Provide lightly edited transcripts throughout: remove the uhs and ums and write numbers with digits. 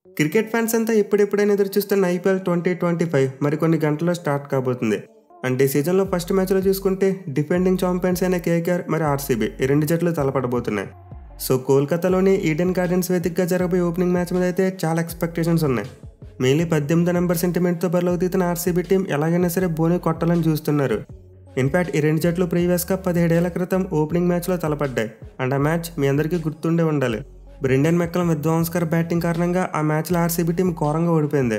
Cricket fans అంతా ఎప్పుడెప్పుడైనా ఎదురు చూస్తున్న ఐపీఎల్ 2025 మరికొన్ని గంటల్లో స్టార్ట్ కాబోతుంది. అంటే సీజన్లో ఫస్ట్ మ్యాచ్లో చూసుకుంటే డిఫెండింగ్ ఛాంపియన్స్ అయిన కేకేఆర్ మరి ఆర్సీబీ ఈ రెండు జట్లు తలపడబోతున్నాయి. సో కోల్కతాలోని ఈడెన్ గార్డెన్స్ వేదికగా జరగబోయే ఓపెనింగ్ మ్యాచ్ మీద అయితే చాలా ఎక్స్పెక్టేషన్స్ ఉన్నాయి. మెయిన్లీ 18 నెంబర్ సెంటిమెంట్తో బరిలోకి దిగుతున్న ఆర్సీబీ టీం ఎలాగైనా సరే బోని కొట్టాలని చూస్తున్నారు. ఇన్ఫ్యాక్ట్ ఈ రెండు జట్లు ప్రీవియస్గా 17 ఏళ్ల క్రితం ఓపెనింగ్ మ్యాచ్లో తలపడ్డాయి. అండ్ ఆ మ్యాచ్ మీ అందరికీ గుర్తుండే ఉండాలి. బ్రెండన్ మెక్కలం విధ్వంసకర బ్యాటింగ్ కారణంగా ఆ మ్యాచ్లో ఆర్సీబీ టీం ఘోరంగా ఓడిపోయింది.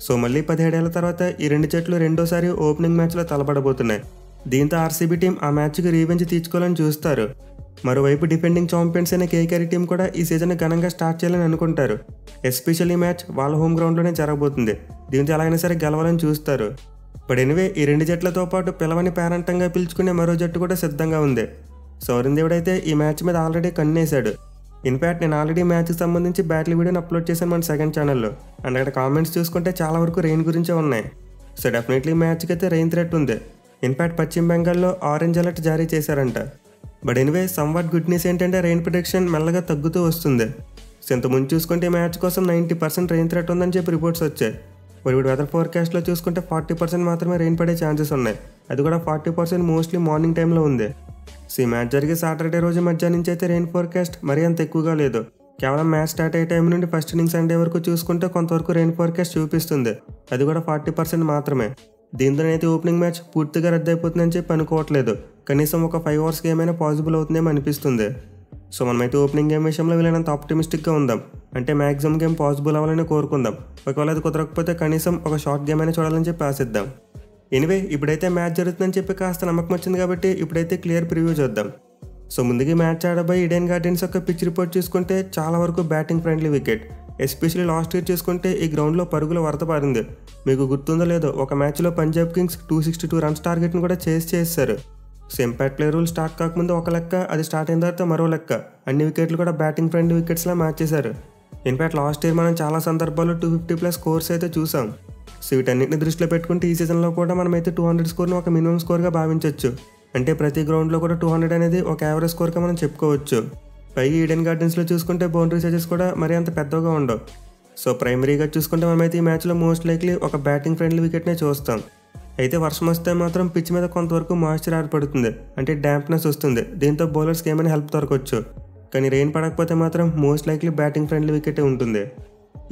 సో మళ్ళీ 17 ఏళ్ల తర్వాత ఈ రెండు జట్లు రెండోసారి ఓపెనింగ్ మ్యాచ్లో తలపడబోతున్నాయి. దీంతో ఆర్సీబీ టీం ఆ మ్యాచ్కి రీవెంజ్ తీర్చుకోవాలని చూస్తారు. మరోవైపు డిఫెండింగ్ ఛాంపియన్స్ అయిన కేకేఆర్ టీం కూడా ఈ సీజన్ ఘనంగా స్టార్ట్ చేయాలని అనుకుంటారు. ఎస్పెషల్లీ మ్యాచ్ వాళ్ళ హోమ్ గ్రౌండ్లోనే జరగబోతుంది. దీంతో ఎలాగైనా సరే గెలవాలని చూస్తారు. బట్ ఎనివే ఈ రెండు జట్లతో పాటు పిలవని పేరంటంగా పిలుచుకునే మరో జట్టు కూడా సిద్ధంగా ఉంది. సో వరుణ్ దేవ్ అయితే ఈ మ్యాచ్ మీద ఆల్రెడీ కన్నేశాడు. ఇన్ఫ్యాక్ట్ నేను ఆల్రెడీ మ్యాచ్కి సంబంధించి బ్యాటిల్ వీడియోని అప్లోడ్ చేశాను మన సెకండ్ ఛానల్లో. అండ్ అక్కడ కామెంట్స్ చూసుకుంటే చాలా వరకు రెయిన్ గురించే ఉన్నాయి. సో డెఫినెట్లీ మ్యాచ్కి అయితే రెయిన్ థ్రెట్ ఉంది. ఇన్ఫ్యాక్ట్ పశ్చిమ బెంగాల్లో ఆరెంజ్ అలర్ట్ జారీ చేశారంట. But anyway somewhat good news ఏంటంటే రెయిన్ ప్రొటెక్షన్ మెల్లగా తగ్గుతూ వస్తుంది. సో ఇంతకుముందు చూసుకుంటే మ్యాచ్ కోసం 90% రెయిన్ థ్రెట్ ఉందని చెప్పి రిపోర్ట్స్ వచ్చాయి. మరి ఇప్పుడు వెదర్ ఫోర్కాస్ట్లో చూసుకుంటే 40% మాత్రమే రెయిన్ పడే ఛాన్సెస్ ఉన్నాయి. అది కూడా 40% మోస్ట్లీ మార్నింగ్ టైంలో ఉంది. సో ఈ మ్యాచ్ జరిగే సాటర్డే రోజు మధ్యాహ్నం నుంచి అయితే రెయిన్ ఫోర్కాస్ట్ మరీ అంత ఎక్కువగా లేదు. కేవలం మ్యాచ్ స్టార్ట్ అయ్యే టైం నుండి ఫస్ట్ ఇన్నింగ్ సండే వరకు చూసుకుంటే కొంతవరకు రెయిన్ ఫోర్కాస్ట్ చూపిస్తుంది. అది కూడా 40% మాత్రమే. దీంతోనైతే ఓపెనింగ్ మ్యాచ్ పూర్తిగా రద్దయిపోతుందని చెప్పి అనుకోవట్లేదు. కనీసం ఒక 5 అవర్స్ గేమ్ అయినా పాసిబుల్ అవుతుందేమో అనిపిస్తుంది. సో మనమైతే ఓపెనింగ్ గేమ్ విషయంలో వీలైనంత ఆప్టిమిస్టిక్గా ఉందాం. అంటే మ్యాక్సిమం గేమ్ పాసిబుల్ అవ్వాలని కోరుకుందాం. ఒకవేళ అది కుదరకపోతే కనీసం ఒక షార్ట్ గేమ్ అయినా చూడాలని చెప్పి ఆశిద్దాం. ఎనివే ఇప్పుడైతే మ్యాచ్ జరుగుతుందని చెప్పి కాస్త నమ్మకం వచ్చింది కాబట్టి ఇప్పుడైతే క్లియర్ ప్రివ్యూ చూద్దాం. సో ముందుగా మ్యాచ్ ఆడబోయే ఈడెన్ గార్డెన్స్ యొక్క పిచ్ రిపోర్ట్ చూసుకుంటే చాలా వరకు batting friendly wicket. Especially last year చూసుకుంటే ఈ గ్రౌండ్లో పరుగుల వరద పారింది. మీకు గుర్తుందో లేదో ఒక మ్యాచ్లో పంజాబ్ కింగ్స్ 262 రన్స్ టార్గెట్ని కూడా చేశారు. So impact play rule start కాకముందు ఒక లెక్క, అది స్టార్ట్ అయిన తర్వాత మరో లెక్క. అన్ని వికెట్లు కూడా బ్యాటింగ్ ఫ్రెండ్లీ వికెట్స్లా మ్యాచ్ చేశారు. ఇన్ఫ్యాక్ట్ లాస్ట్ ఇయర్ మనం చాలా సందర్భాల్లో 250+ స్కోర్స్ అయితే చూసాం. సో వీటన్నిటిని దృష్టిలో పెట్టుకుంటే ఈ సీజన్లో కూడా మనమైతే 200 స్కోర్ని ఒక మినిమం స్కోర్గా భావించవచ్చు. అంటే ప్రతి గ్రౌండ్లో కూడా 200 అనేది ఒక యావరేజ్ స్కోర్గా మనం చెప్పుకోవచ్చు. పైగా ఈడెన్ గార్డెన్స్లో చూసుకుంటే బౌండరీ సైజెస్ కూడా మరీ అంత పెద్దగా ఉండవు. సో ప్రైమరీగా చూసుకుంటే మనమైతే ఈ మ్యాచ్లో మోస్ట్ లైక్లీ ఒక బ్యాటింగ్ ఫ్రెండ్లీ వికెట్నే చూస్తాం. అయితే వర్షం వస్తే మాత్రం పిచ్ మీద కొంతవరకు మాయిశ్చర్ ఏర్పడుతుంది, అంటే డ్యాంప్నెస్ వస్తుంది. దీంతో బౌలర్స్కి ఏమైనా హెల్ప్ దొరకవచ్చు. కానీ రెయిన్ పడకపోతే మాత్రం మోస్ట్ లైక్లీ బ్యాటింగ్ ఫ్రెండ్లీ వికెటే ఉంటుంది.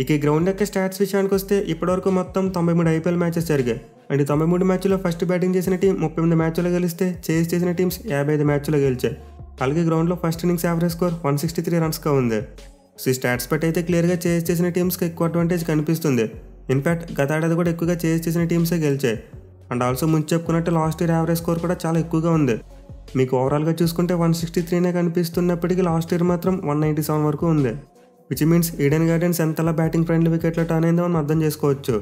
ఇక ఈ గ్రౌండ్ యొక్క స్టాట్స్ విషయానికి వస్తే ఇప్పటివరకు మొత్తం 93 ఐపీఎల్ మ్యాచెస్ జరిగాయి. అంటే 93 మ్యాచ్లో ఫస్ట్ బ్యాటింగ్ చేసిన టీం 38 మ్యాచ్లో గెలిస్తే చేజ్ చేసిన టీమ్స్ 55 మ్యాచ్లో గెలిచాయి. అలాగే గ్రౌండ్లో ఫస్ట్ ఇన్నింగ్స్ యావరేజ్ స్కోర్ 163 రన్స్గా ఉంది. సో ఈ స్టాట్స్ బట్టి అయితే క్లియర్గా చేజ్ చేసిన టీమ్స్కి ఎక్కువ అడ్వాంటేజ్ కనిపిస్తుంది. ఇన్ఫ్యాక్ట్ గత ఏడాది కూడా ఎక్కువగా చేజ్ చేసిన టీమ్సే గెలిచాయి. అండ్ ఆల్సో ముందు చెప్పుకున్నట్టు లాస్ట్ ఇయర్ యావరేజ్ స్కోర్ కూడా చాలా ఎక్కువగా ఉంది. మీకు ఓవరాల్గా చూసుకుంటే 163నే కనిపిస్తున్నప్పటికీ లాస్ట్ ఇయర్ మాత్రం 197 వరకు ఉంది. విచ్ మీన్స్ ఈడెన్ గార్డెన్స్ ఎంతలా బ్యాటింగ్ ఫ్రెండ్లీ వికెట్లో టర్న్ అయిందో మనం అర్థం చేసుకోవచ్చు.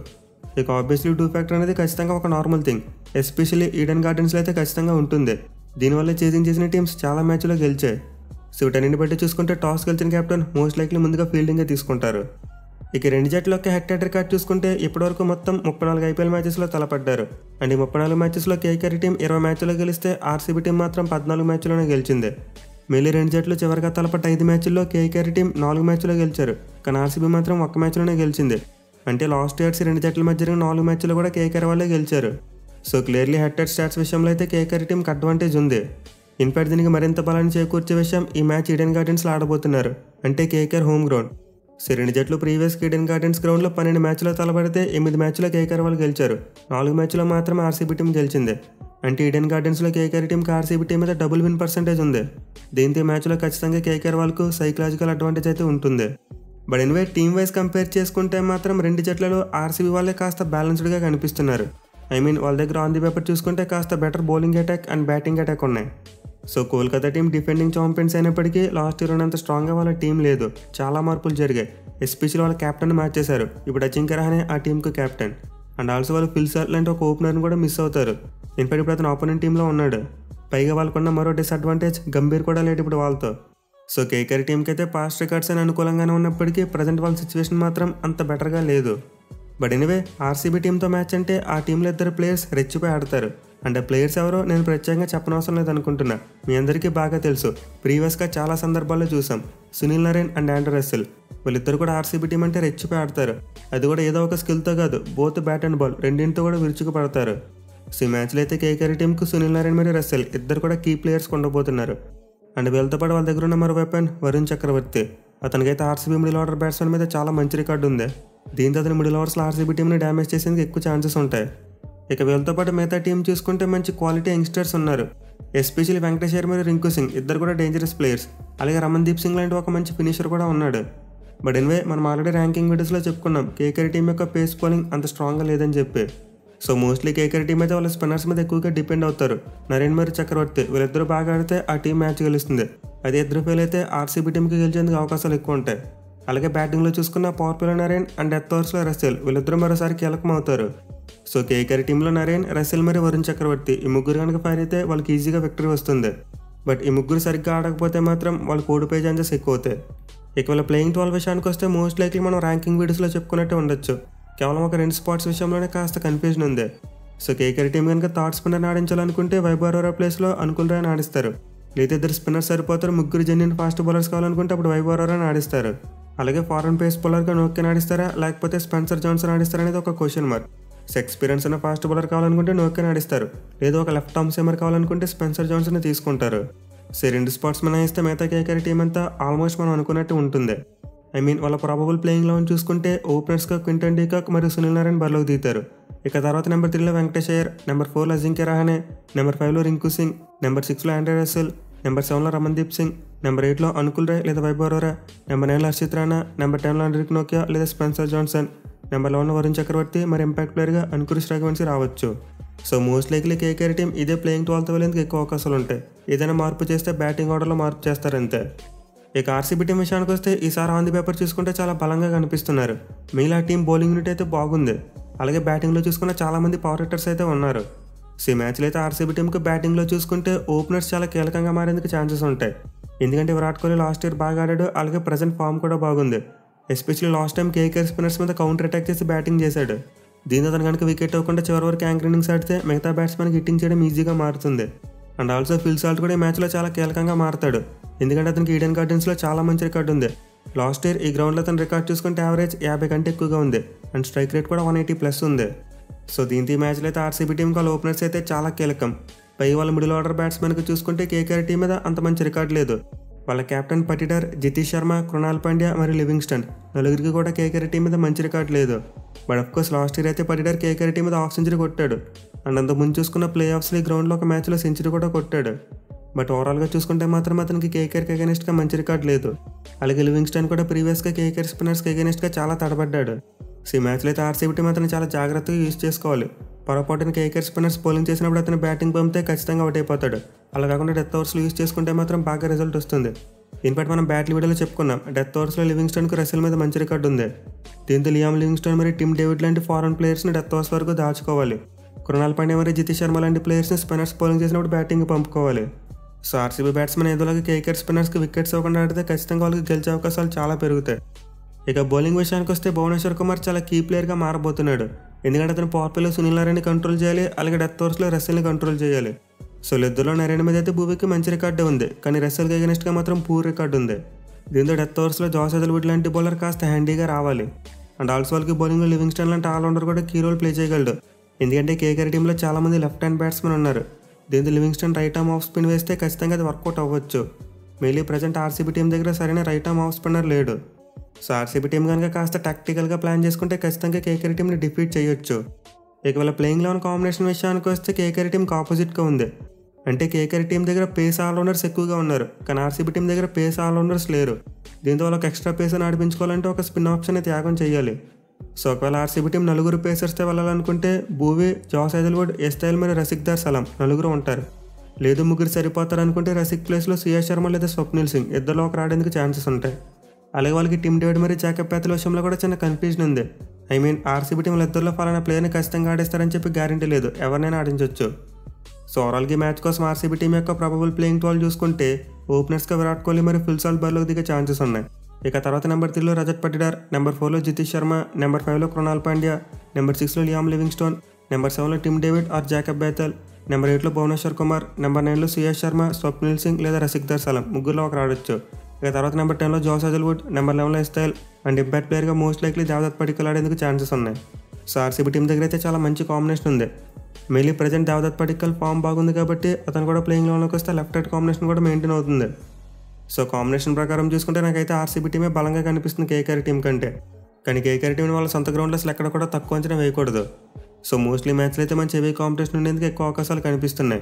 ఇక ఆబ్వియస్లీ 2 ఫ్యాక్టర్ అనేది ఖచ్చితంగా ఒక నార్మల్ థింగ్. ఎస్పెషల్లీ ఈడెన్ గార్డెన్స్లో అయితే ఖచ్చితంగా ఉంటుంది. దీనివల్ల చేజింగ్ చేసిన టీమ్స్ చాలా మ్యాచ్లో గెలిచాయి. సో వీటన్నింటిని బట్టి చూసుకుంటే టాస్ గెలిచిన కెప్టెన్ మోస్ట్ లైక్లీ ముందుగా ఫీల్డింగే తీసుకుంటారు. ఇక రెండు జట్ల యొక్క హెడ్ టు హెడ్ రికార్డ్ చూసుకుంటే ఇప్పటివరకు మొత్తం 34 ఐపీఎల్ మ్యాచెస్లో తలపడ్డారు. అండ్ ఈ 34 మ్యాచెస్లో కేకేఆర్ టీం 20 మ్యాచ్లో గెలిస్తే ఆర్సీబీ టీం మాత్రం 14 మ్యాచ్లోనే గెలిచింది. మళ్ళీ రెండు జట్లు చివరిగా తలపడ్డ 5 మ్యాచ్ల్లో కేకేఆర్ టీం 4 మ్యాచ్లో గెలిచారు. కానీ ఆర్సీబీ మాత్రం 1 మ్యాచ్లోనే గెలిచింది. అంటే లాస్ట్ ఇయర్స్ రెండు జట్ల మధ్య జరిగిన 4 మ్యాచ్లో కూడా కేకేఆర్ వాళ్ళే గెలిచారు. So clearly head to head stats విషయంలో అయితే కేకేఆర్ టీంకి అడ్వాంటేజ్ ఉంది. ఇన్ఫాక్ట్ దీనికి మరింత బలాన్ని చేకూర్చే విషయం ఈ మ్యాచ్ ఈడెన్ గార్డెన్స్లో ఆడబోతున్నారు. అంటే కేకేఆర్ హోమ్ గ్రౌండ్. సో రెండు జట్లు ప్రీవియస్ ఈడెన్ గార్డెన్స్ గ్రౌండ్లో 12 మ్యాచ్లో తలపడితే 8 మ్యాచ్లో కేకేఆర్ వాళ్ళు గెలిచారు. 4 మ్యాచ్లో మాత్రమే ఆర్సీబీ టీం గెలిచింది. అంటే ఈడెన్ గార్డెన్స్లో కేకేఆర్ టీంకి ఆర్సీబీ టీం మీద డబుల్ విన్ పర్సెంటేజ్ ఉంది. దీంతో ఈ మ్యాచ్లో ఖచ్చితంగా కేకేఆర్ వాళ్ళకు సైకలాజికల్ అడ్వాంటేజ్ అయితే ఉంటుంది. But anyway team wise compare చేసుకుంటే మాత్రం రెండు జట్లలో ఆర్సీబీ వాళ్ళే కాస్త బ్యాలెన్స్డ్గా కనిపిస్తున్నారు. వాళ్ళ దగ్గర ఆన్ ది పేపర్ చూసుకుంటే కాస్త better bowling attack and batting attack ఉన్నాయి. So Kolkata team defending champions అయినప్పటికీ లాస్ట్ ఇయర్ ఉన్నంత స్ట్రాంగ్గా వాళ్ళ టీం లేదు. చాలా మార్పులు జరిగాయి. ఎస్పెషల్లీ వాళ్ళ కెప్టెన్ మార్చేశారు. ఇప్పుడు అజింక్య రహానే ఆ టీంకు కెప్టెన్. అండ్ ఆల్సో వాళ్ళు ఫిల్ సాల్ట్ లాంటి ఒక ఓపెనర్ని కూడా మిస్ అవుతారు. ఇన్ఫాక్ట్ ఇప్పుడు అతను ఆపోనెంట్ టీంలో ఉన్నాడు. పైగా వాళ్ళకున్న మరో డిసడ్వాంటేజ్ గంభీర్ కూడా లేడు ఇప్పుడు వాళ్ళతో. సో కేకేఆర్ టీంకి అయితే పాస్ట్ రికార్డ్స్ అని అనుకూలంగానే ఉన్నప్పటికీ ప్రజెంట్ వాళ్ళ సిచ్యువేషన్ మాత్రం అంత బెటర్గా లేదు. బట్ ఎనివే ఆర్సీబీ టీంతో మ్యాచ్ అంటే ఆ టీంలో 2 ప్లేయర్స్ రెచ్చిపోయి ఆడతారు. అండ్ ప్లేయర్స్ ఎవరో నేను ప్రత్యేకంగా చెప్పనవసరం లేదు అనుకుంటున్నా, మీ అందరికీ బాగా తెలుసు. ప్రీవియస్గా చాలా సందర్భాల్లో చూసాం. Sunil Narine and Andrew Russell వీళ్ళిద్దరు కూడా ఆర్సీబీ టీం అంటే రెచ్చిపోయి ఆడతారు. అది కూడా ఏదో ఒక స్కిల్తో కాదు, బోత్ బ్యాట్ అండ్ బాల్ రెండింటితో కూడా విరుచుకు పడతారు. సో ఈ మ్యాచ్లో అయితే కేకేఆర్ టీంకు సునీల్ నరేన్ మరియు రస్సెల్ ఇద్దరు కూడా కీ ప్లేయర్స్ ఉండబోతున్నారు. అండ్ వీళ్ళతో పాటు వాళ్ళ దగ్గర ఉన్న మరో వెపన్ వరుణ్ చక్రవర్తి. అతనికైతే ఆర్సీబీ మిడిల్ ఆర్డర్ బ్యాట్స్మెన్ మీద చాలా మంచి రికార్డు ఉంది. దీంతో అతని మిడిల్ ఓవర్స్లో ఆర్సీబీ టీంని డ్యామేజ్ చేసేందుకు ఎక్కువ ఛాన్సెస్ ఉంటాయి. ఇక వీళ్ళతో పాటు మిగతా టీం చూసుకుంటే మంచి క్వాలిటీ యంగ్స్టర్స్ ఉన్నారు. ఎస్పెషల్లీ వెంకటేష్ అయ్యర్ మరియు రింకు సింగ్ ఇద్దరు కూడా డేంజరస్ ప్లేయర్స్. అలాగే రమన్దీప్ సింగ్ లాంటి ఒక మంచి ఫినిషర్ కూడా ఉన్నాడు. బట్ ఎనివే మనం ఆల్రెడీ ర్యాంకింగ్ వీడియోస్లో చెప్పుకున్నాం కేకేఆర్ టీం యొక్క పేస్ బౌలింగ్ అంత స్ట్రాంగ్గా లేదని చెప్పి. సో మోస్ట్లీ కేకేఆర్ టీం అయితే వాళ్ళ స్పిన్నర్స్ మీద ఎక్కువగా డిపెండ్ అవుతారు. నరేన్ మరియు చక్రవర్తి వీళ్ళిద్దరూ బాగా ఆడితే ఆ టీం మ్యాచ్ గెలుస్తుంది. అదే ఇద్దరు ఫెయిల్ అయితే ఆర్సీబీ టీంకి గెలిచేందుకు అవకాశాలు ఎక్కువ ఉంటాయి. అలాగే బ్యాటింగ్లో చూసుకున్న పవర్ ప్లేలో నరేన్ అండ్ డెత్ ఓవర్స్లో రస్సెల్ వీళ్ళిద్దరూ మరోసారి కీలకం అవుతారు. సో కేకేఆర్ టీంలో నరేన్, రస్సెల్ మరియు వరుణ్ చక్రవర్తి ఈ ముగ్గురు కనుక ఫైర్ అయితే వాళ్ళకి ఈజీగా విక్టరీ వస్తుంది. బట్ ఈ ముగ్గురు సరిగ్గా ఆడకపోతే మాత్రం వాళ్ళకి ఓడిపోయే ఛాన్సెస్ ఎక్కువ అవుతాయి. ఇక వాళ్ళ ప్లేయింగ్ 12 విషయానికి వస్తే మోస్ట్ లైక్లీ మనం ర్యాంకింగ్ వీడియోస్లో చెప్పుకున్నట్టే ఉండొచ్చు. కేవలం ఒక 2 స్పాట్స్ విషయంలోనే కాస్త కన్ఫ్యూజన్ ఉంది. సో కేకేఆర్ టీం కనుక థర్డ్ స్పిన్నర్ని ఆడించాలనుకుంటే వైభవ్ అరోరా ప్లేస్లో అనుకుల్ రాయని ఆడిస్తారు. లేదా ఇద్దరు స్పిన్నర్ సరిపోతారు, ముగ్గురు జెన్యున్ ఫాస్ట్ బౌలర్స్ కావాలనుకుంటే అప్పుడు వైభవ్ అరోరాని ఆడిస్తారు. అలాగే ఫారెన్ పేస్ బౌలర్గా నోకెన్ ఆడిస్తారా లేకపోతే స్పెన్సర్ జాన్సన్ ఆడిస్తారా అనేది ఒక క్వశ్చన్ మార్క్. సో ఎక్స్పీరియన్స్ ఉన్న ఫాస్ట్ బౌలర్ కావాలనుకుంటే నోకెన్ ఆడిస్తారు. లేదా ఒక లెఫ్ట్ ఆర్మ్ సీమర్ కావాలనుకుంటే స్పెన్సర్ జాన్సన్ తీసుకుంటారు. సో 2 స్పాట్స్ మినహాయిస్తే మిగతా కేకేఆర్ టీం అంతా ఆల్మోస్ట్ మనం అనుకున్నట్టు ఉంటుంది. వాళ్ళ ప్రాబబుల్ ప్లేయింగ్ లెవెన్ చూసుకుంటే ఓపెనర్స్గా క్వింటన్ డీకాక్ మరియు సునీల్ నరేన్ బరిలోకి దిగుతారు. ఇక తర్వాత నెంబర్ 3లో వెంకటేష్ అయ్యర్, నెంబర్ 4లో అజింక్య రహానే, నెంబర్ 5లో రింకు సింగ్, నెంబర్ 6లో ఆండ్రూ రస్సెల్, నెంబర్ 7లో రమన్దీప్ సింగ్, నెంబర్ 8లో అనుకుల్ రాయ్ లేదా వైభవ్ అరోరా, నెంబర్ 9లో హర్షిత్ రాణా, నెంబర్ 10లో ఆండ్రిక్ నోకియా లేదా స్పెన్సర్ జాన్సన్, నెంబర్ 11లో వరుణ్ చక్రవర్తి మరి ఇంపాక్ట్ ప్లేయర్గా అంకురిష్ రఘువంశీ రావచ్చు. So most likely KKR team ఇదే ప్లేయింగ్ 12తో వెళ్ళేందుకు ఎక్కువ అవకాశాలు ఉంటాయి. ఏదైనా మార్పు చేస్తే బ్యాటింగ్ ఆర్డర్లో మార్పు చేస్తారంతే. ఇక ఆర్సీబీ టీం విషయానికి వస్తే ఈసారి ఆన్ ది పేపర్ చూసుకుంటే చాలా బలంగా కనిపిస్తున్నారు. మిగిలిన టీం బౌలింగ్ యూనిట్ అయితే బాగుంది. అలాగే బ్యాటింగ్లో చూసుకున్న చాలామంది పవర్ హిట్టర్స్ అయితే ఉన్నారు. సో ఈ మ్యాచ్లో అయితే ఆర్సీబీ టీంకి బ్యాటింగ్లో చూసుకుంటే ఓపెనర్స్ చాలా కీలకంగా మారేందుకు ఛాన్సెస్ ఉంటాయి. ఎందుకంటే విరాట్ కోహ్లీ లాస్ట్ ఇయర్ బాగా ఆడాడు. అలాగే ప్రజెంట్ ఫామ్ కూడా బాగుంది. Especially last time KKR spinners మీద కౌంటర్ అటాక్ చేసి బ్యాటింగ్ చేశాడు. దీంతో అతను కనుక వికెట్ అవ్వకుండా చివరి వరకు యాంకర్ ఇన్నింగ్స్ ఆడితే మిగతా బ్యాట్స్మెన్కి హిట్టింగ్ చేయడం ఈజీగా మారుతుంది. అండ్ ఆల్సో ఫిల్ సాల్ట్ కూడా ఈ మ్యాచ్లో చాలా కీలకంగా మారుతాడు. ఎందుకంటే అతనికి ఈడెన్ గార్డెన్స్లో చాలా మంచి రికార్డు ఉంది. లాస్ట్ ఇయర్ ఈ గ్రౌండ్లో అతను రికార్డ్ చూసుకుంటే యావరేజ్ 50 కంటే ఎక్కువగా ఉంది. అండ్ స్ట్రైక్ రేట్ కూడా 180+ ఉంది. సో దీంతో ఈ మ్యాచ్లో అయితే ఆర్సీబీ టీంకి వాళ్ళ ఓపెనర్స్ అయితే చాలా కీలకం. పై వాళ్ళ మిడిల్ ఆర్డర్ బ్యాట్స్మెన్కి చూసుకుంటే కేకేఆర్ టీం మీద అంత మంచి రికార్డు లేదు. వాళ్ళ కెప్టెన్ పటిడార్, జితేష్ శర్మ, కృణాల్ పాండ్యా మరియు లివింగ్స్టన్ నలుగురికి కూడా కేకేఆర్ టీం మీద మంచి రికార్డు లేదు. బట్ అఫ్కోర్స్ లాస్ట్ ఇయర్ అయితే పటిడార్ కేకేఆర్ టీం మీద హాఫ్ సెంచరీ కొట్టాడు. అండ్ అంతకుముందు చూసుకున్న ప్లే ఆఫ్స్లో ఈ గ్రౌండ్లో ఒక మ్యాచ్లో సెంచరీ కూడా కొట్టాడు. బట్ ఓవరాల్గా చూసుకుంటే మాత్రం అతనికి కేకేఆర్కి అగెనిస్ట్గా మంచి రికార్డు లేదు. అలాగే లివింగ్స్టన్ కూడా ప్రీవియస్గా కేకేఆర్ స్పిన్నర్స్కి అగెనిస్ట్గా చాలా తడబడ్డాడు. సో ఈ మ్యాచ్లో అయితే ఆర్సీబీ టీం అతను చాలా జాగ్రత్తగా యూజ్ చేసుకోవాలి. పొరపాటున కేకేఆర్ స్పిన్నర్స్ బౌలింగ్ చేసినప్పుడు అతను బ్యాటింగ్ పంపితే ఖచ్చితంగా అవుట్ అయిపోతాడు. అలా కాకుండా డెత్ ఓవర్స్లో యూజ్ చేసుకుంటే మాత్రం బాగా రిజల్ట్ వస్తుంది. ఇన్ఫాక్ట్ మనం బ్యాటింగ్ వీడియోలో చెప్పుకున్నాం, డెత్ ఓవర్స్లో లివింగ్స్టన్కు రస్సెల్ మీద మంచి రికార్డు ఉంది. దీంతో లియామ్ లివింగ్స్టన్ మరియు టిమ్ డేవిడ్ లాంటి ఫారెన్ ప్లేయర్స్ని డెత్ ఓవర్స్ వరకు దాచుకోవాలి. కృణాల్ పాండ్యా మరియు జితేష్ శర్మ లాంటి ప్లేయర్స్ని స్పిన్నర్స్ బౌలింగ్ చేసినప్పుడు బ్యాటింగ్ పంపుకోవాలి. సో ఆర్సీబీ బ్యాట్స్మెన్ ఏదోలాగా కేకేఆర్ స్పిన్నర్స్కి వికెట్స్ ఇవ్వకుండా ఆడితే ఖచ్చితంగా వాళ్ళకి గెలిచే అవకాశాలు చాలా పెరుగుతాయి. ఇక బౌలింగ్ విషయానికి వస్తే భువనేశ్వర్ కుమార్ చాలా కీ ప్లేయర్గా మారబోతున్నాడు. ఎందుకంటే అతను పవర్ ప్లేలో సునీల్ నరేన్ని కంట్రోల్ చేయాలి. అలాగే డెత్ ఓవర్స్లో రస్సెల్ని కంట్రోల్ చేయాలి. సో ఇద్దరిలో నరేన్ మీద అయితే భూవికి మంచి రికార్డు ఉంది. కానీ రస్సెల్కి అగెనిస్ట్గా మాత్రం పూర్ రికార్డు ఉంది. దీంతో డెత్ ఓవర్స్లో జాస్ హెజల్వుడ్ లాంటి బౌలర్ కాస్త హ్యాండీగా రావాలి. అండ్ ఆల్సో వాళ్ళకి బౌలింగ్లో లివింగ్స్టన్ లాంటి ఆల్రౌండర్ కూడా కీ రోల్ ప్లే చేయగలడు. ఎందుకంటే కేకేఆర్ టీంలో చాలామంది లెఫ్ట్ హ్యాండ్ బ్యాట్స్మెన్ ఉన్నారు. దీంతో Livingstone right arm off spin వేస్తే ఖచ్చితంగా అది వర్కౌట్ అవ్వచ్చు. మెయిన్లీ ప్రజెంట్ ఆర్సీబీ టీం దగ్గర సరైన రైట్ ఆర్మ్ ఆఫ్ స్పిన్నర్ లేడు. సో ఆర్సీబీ టీం కనుక కాస్త టాక్టికల్గా ప్లాన్ చేసుకుంటే ఖచ్చితంగా కేకేఆర్ టీంని డిఫీట్ చేయొచ్చు. ఇకవేళ ప్లేయింగ్ లెవెన్ కాంబినేషన్ విషయానికి వస్తే కేకేఆర్ టీంకి ఆపోజిట్గా ఉంది. అంటే కేకేఆర్ టీం దగ్గర పేస్ ఆల్రౌండర్స్ ఎక్కువగా ఉన్నారు. కానీ ఆర్సీబీ టీం దగ్గర పేస్ ఆల్రౌండర్స్ లేరు. దీంతో వాళ్ళకి ఎక్స్ట్రా పేస్ అని ఆడిపించుకోవాలంటే ఒక స్పిన్ ఆప్షన్ త్యాగం చేయాలి. సో ఒకవేళ ఆర్సీబీ టీం 4 పేసర్స్తో వెళ్ళాలనుకుంటే భూవి, జాస్ హెజల్వుడ్, ఎస్టైల్ మరియు రసిక్దార్ సలాం 4 ఉంటారు. లేదు 3 సరిపోతారు అనుకుంటే రసిక్ ప్లేస్లో శ్రేయస్ శర్మ లేదా స్వప్నిల్ సింగ్ ఇద్దరిలో ఒక ఆడేందుకు ఛాన్సెస్ ఉంటాయి. అలాగే వాళ్ళకి టిమ్ డేవిడ్ మరియు జాకబ్ పేతల విషయంలో కూడా చిన్న కన్ఫ్యూజన్ ఉంది. ఆర్సీబీ టీంలో ఇద్దరిలో ఫలానా ప్లేయర్ని ఖచ్చితంగా ఆడిస్తారని చెప్పి గ్యారంటీ లేదు, ఎవరినైనా ఆడించవచ్చు. సో ఓవరాల్గా మ్యాచ్ కోసం ఆర్సీబీ టీం యొక్క ప్రాబబుల్ ప్లేయింగ్ 12 చూసుకుంటే ఓపెనర్స్గా విరాట్ కోహ్లీ మరియు ఫిల్ సాల్ట్ బరిలోకి దిగే ఛాన్సెస్ ఉన్నాయి. ఇక తర్వాత నెంబర్ 3లో రజత్ పటిడార్, నెంబర్ 4లో జితేష్ శర్మ, నెంబర్ 5లో కృణాల్ పాండ్యా, నెంబర్ 6లో లియామ్ లివింగ్స్టోన్, నెంబర్ 7లో Tim David or Jacob Bethell, number 8లో భువనేశ్వర్ కుమార్, నెంబర్ 9లో సిఎస్ శర్మ, స్వప్నిల్ సింగ్ లేదా రసిక్దర్ సలం ముగ్గురులో ఒకరు ఆడొచ్చు. ఇక తర్వాత నెంబర్ 10లో జోస్ హజల్వుడ్, నెంబర్ 11లో ఎస్టైల్ అండ్ ఇంపాక్ట్ ప్లేయర్గా మోస్ట్ లైక్లీ దేవదత్ పడిక్కల్ ఆడేందుకు ఛాన్సెస్ ఉన్నాయి. సో ఆర్సీబీ టీం దగ్గర అయితే చాలా మంచి కాంబినేషన్ ఉంది. Mainly present Devdutt Padikkal form బాగుంది కాబట్టి అతను కూడా ప్లేయింగ్ లెవెల్లోకి వస్తే లెఫ్ట్ రైట్ కాంబినేషన్ కూడా మెయింటైన్ అవుతుంది. సో కాంబినేషన్ ప్రకారం చూసుకుంటే నాకైతే ఆర్సీబీ టీమే బలంగా కనిపిస్తుంది కేకేఆర్ టీం కంటే. కానీ కేకేఆర్ టీంని వాళ్ళ సొంత గ్రౌండ్లో అసలు ఎక్కడ కూడా తక్కువ అంచనా వేయకూడదు. సో మోస్ట్లీ మ్యాచ్లు అయితే మంచి హెవీ కాంపిటీషన్ ఉండేందుకు ఎక్కువ అవకాశాలు కనిపిస్తున్నాయి.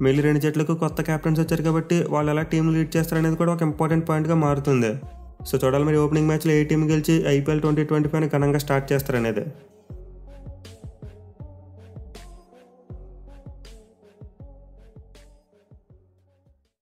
మెయిన్లీ 2 జట్లకు కొత్త కెప్టెన్స్ వచ్చారు కాబట్టి వాళ్ళు ఎలా టీం లీడ్ చేస్తారనేది కూడా ఒక ఇంపార్టెంట్ పాయింట్గా మారుతుంది. సో చూడాలి మరి ఓపెనింగ్ మ్యాచ్లో ఏ టీం గెలిచి IPL 2025 ఘనంగా స్టార్ట్ చేస్తారనేది.